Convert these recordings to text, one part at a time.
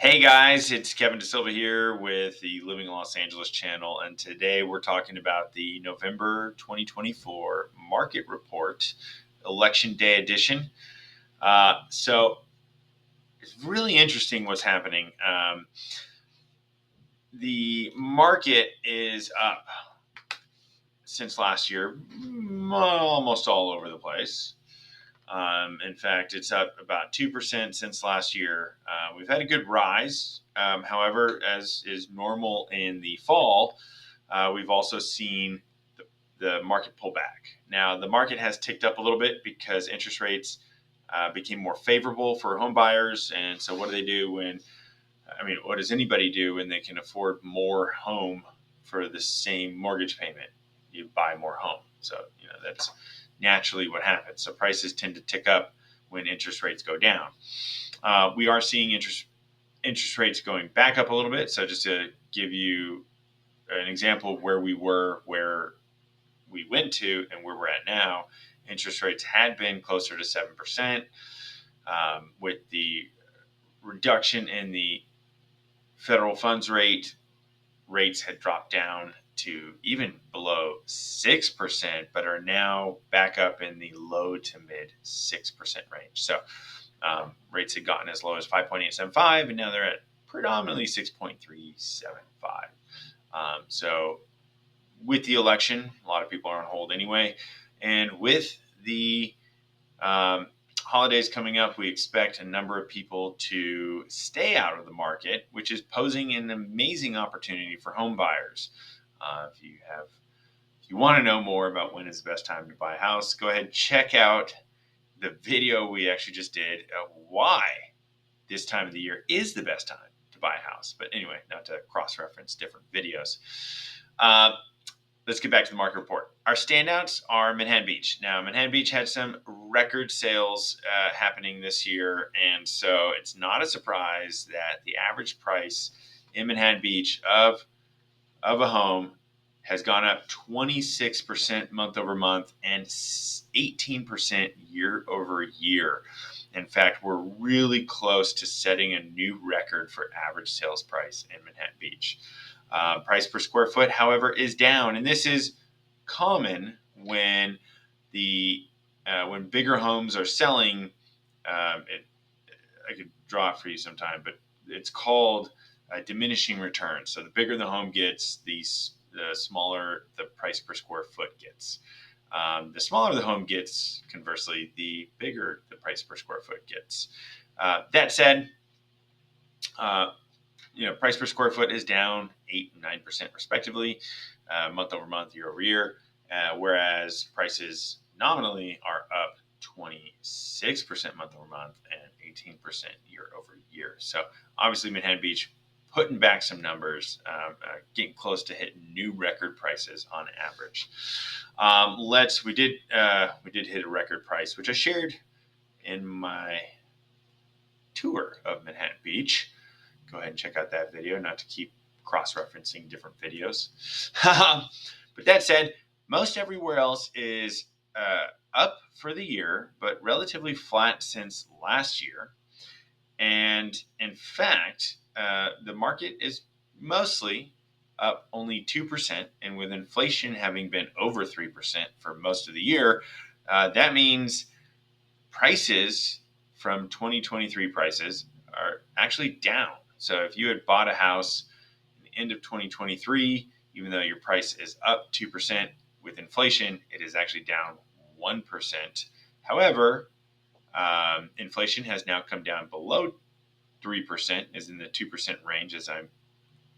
Hey guys, it's Kevin DaSilva here with the Living in Los Angeles channel, and today we're talking about the November 2024 market report, Election Day edition. So it's really interesting what's happening. The market is up since last year, almost all over the place. In fact, it's up about 2% since last year. We've had a good rise. However, as is normal in the fall, we've also seen the market pull back. Now, the market has ticked up a little bit because interest rates became more favorable for home buyers. And so, what do they do what does anybody do when they can afford more home for the same mortgage payment? You buy more home. So, that's naturally what happens. So prices tend to tick up when interest rates go down. We are seeing interest rates going back up a little bit. So just to give you an example of where we were, where we went to, and where we're at now, interest rates had been closer to 7%. With the reduction in the federal funds rate, rates had dropped down to even below 6%, but are now back up in the low to mid 6% range. So rates had gotten as low as 5.875, and now they're at predominantly 6.375. So with the election, a lot of people are on hold anyway. And with the holidays coming up, we expect a number of people to stay out of the market, which is posing an amazing opportunity for home buyers. If you want to know more about when is the best time to buy a house, go ahead and check out the video we actually just did of why this time of the year is the best time to buy a house. But anyway, not to cross-reference different videos. Let's get back to the market report. Our standouts are Manhattan Beach. Now, Manhattan Beach had some record sales happening this year, and so it's not a surprise that the average price in Manhattan Beach of a home has gone up 26% month over month and 18% year over year. In fact, we're really close to setting a new record for average sales price in Manhattan Beach. Price per square foot, however, is down, and this is common when when bigger homes are selling. I could draw it for you sometime, but it's called diminishing returns. So the bigger the home gets, the smaller the price per square foot gets. The smaller the home gets, conversely, the bigger the price per square foot gets. That said, price per square foot is down 8 and 9% respectively, month over month, year over year, whereas prices nominally are up 26% month over month and 18% year over year. So obviously Manhattan Beach putting back some numbers, getting close to hitting new record prices on average. We did hit a record price, which I shared in my tour of Manhattan Beach. Go ahead and check out that video, not to keep cross-referencing different videos. But that said, most everywhere else is up for the year, but relatively flat since last year. And in fact, the market is mostly up only 2%. And with inflation having been over 3% for most of the year, that means prices from 2023 prices are actually down. So if you had bought a house at the end of 2023, even though your price is up 2%, with inflation, it is actually down 1%. However, inflation has now come down below 3%, is in the 2% range as I'm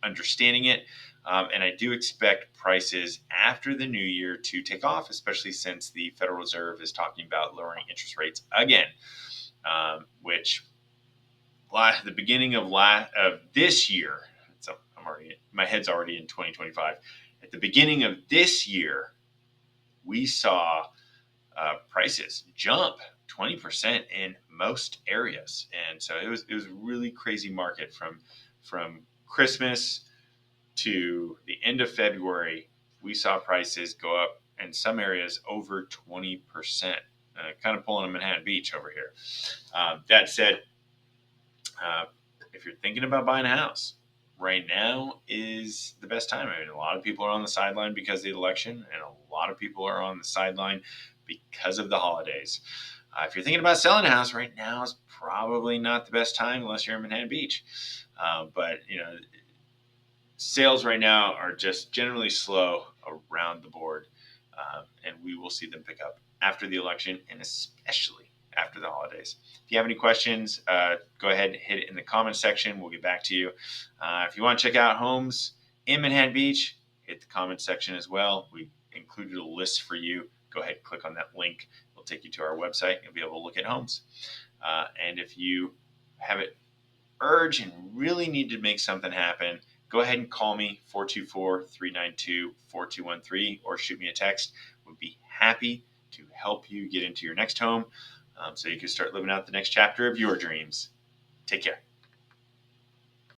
understanding it. And I do expect prices after the new year to take off, especially since the Federal Reserve is talking about lowering interest rates again, which the beginning of this year, so my head's already in 2025. At the beginning of this year, we saw prices jump 20% in most areas, and so it was a really crazy market from Christmas to the end of February. We saw prices go up in some areas over 20%. Kind of pulling a Manhattan Beach over here. That said, if you're thinking about buying a house, right now is the best time. I mean, a lot of people are on the sideline because of the election, and a lot of people are on the sideline because of the holidays. If you're thinking about selling a house, right now is probably not the best time unless you're in Manhattan Beach. But sales right now are just generally slow around the board, and we will see them pick up after the election and especially after the holidays. If you have any questions, go ahead and hit it in the comments section. We'll get back to you. If you want to check out homes in Manhattan Beach, hit the comments section as well. We included a list for you. Go ahead and click on that link. It'll take you to our website. You'll be able to look at homes. And if you have an urge and really need to make something happen, go ahead and call me, 424-392-4213, or shoot me a text. We'd be happy to help you get into your next home so you can start living out the next chapter of your dreams. Take care.